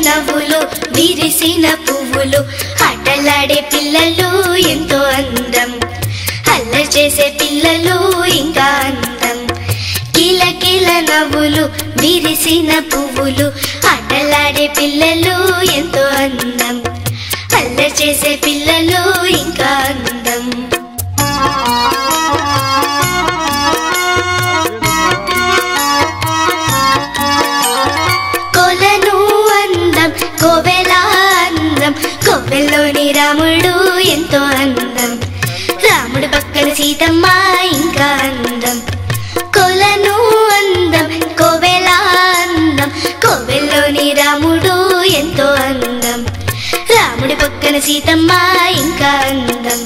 నవ్వులు విరిసిన పువ్వులు ఆటలాడే పిల్లలు ఎంతో అందం అల్లరి చేసే పిల్లలు ఇంకా అందం కిలకిల నవ్వులు విరిసిన పువ్వులు ఆటలాడే పిల్లలు ఎంతో అందం అల్లరి చేసే పిల్లలు ఇంకా అందం కోవెల్లోని రాముడు ఎంతో అందం రాముడు పక్కన సీతమ్మ ఇంకా అందం కొలను అందం కోవెల అందం కోవెల్లోని రాముడు ఎంతో అందం రాముడి పక్కన సీతమ్మ ఇంకా అందం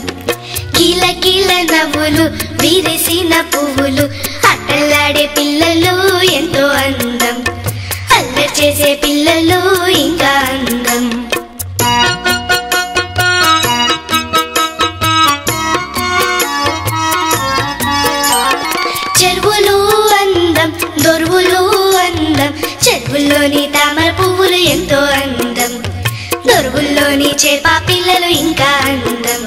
కిలకిల నవ్వులు విరిసిన పువ్వులు ఆటలాడే పిల్లలు ఎంతో అందం అల్లరి చేసే పిల్లలు ఇంకా అందం చెరువులు అందం దొరువులు అందం చెరువుల్లోని తామర పువ్వులు ఎంతో అందం దొరువుల్లోని చేప పిల్లలు ఇంకా అందం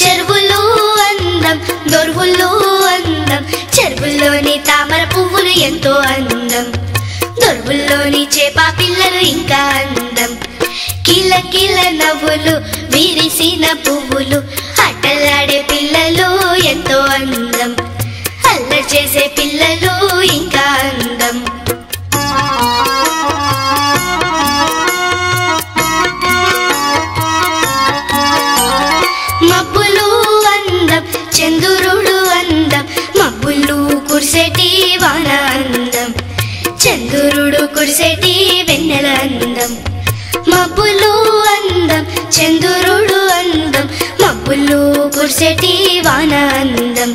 చెరువులు అందం దొరువులు అందం చెరువుల్లోని తామర పువ్వులు ఎంతో అందం దొరువుల్లోని చేప పిల్లలు ఇంకా అందం కిలకిల నవ్వులు విరిసిన పువ్వులు ఆటలాడే పిల్లలు ఎంతో అందం అల్లరి చేసే పిల్లలు ఇంకా అందం మబ్బులు అందం చంద్రుడు అందం మబ్బులు కురిసేటి వాన అందం చంద్రుడు కురిసేటి వెన్నెల అందం మబ్బులు అందం చంద్రుడు అందం మబ్బులు కురిసేటి వాన అందం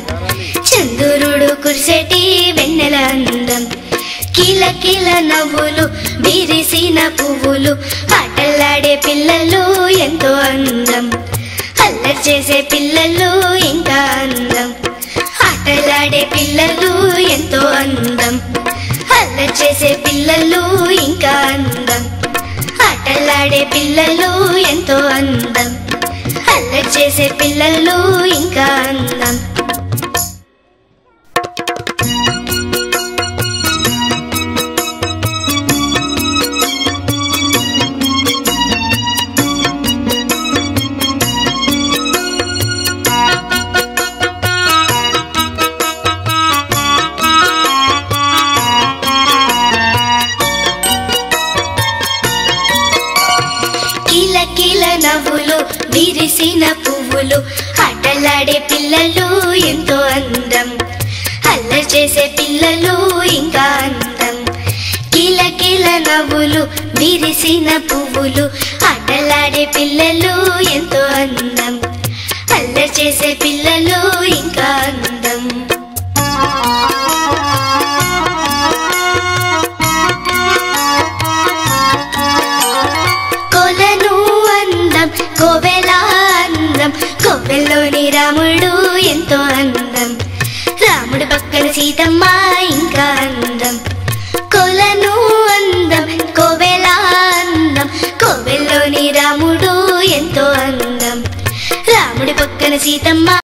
చంద్రుడు కురిసేటి వెన్నెల అందం కిలకిల నవ్వులు విరిసిన పువ్వులు ఆటలాడే పిల్లలు ఎంతో అందం అల్లరి చేసే పిల్లలు ఇంకా అందం ఆటలాడే పిల్లలు ఎంతో అందం అల్లరి చేసే పిల్లలు ఇంకా అందం ఆటలాడే పిల్లలు ఎంతో అందం అల్లరి చేసే పిల్లలు ఇంకా అందం కిలకిల నవ్వులు విరిసిన పువ్వులు ఆటలాడే పిల్లలు ఎంతో అందం అల్లరి చేసే పిల్లలు ఇంకా అందం కిలకిల నవ్వులు విరిసిన పువ్వులు ఆటలాడే పిల్లలు ఎంతో అందం అల్లరి చేసే పిల్లలు ఇంకా అందం కోవెల అందం కోవెల్లోని రాముడు ఎంతో అందం రాముడు పక్కన సీతమ్మ ఇంకా అందం కొలను అందం కోవెల అందం కోవెల్లోని రాముడు ఎంతో అందం రాముడి పక్కన సీతమ్మ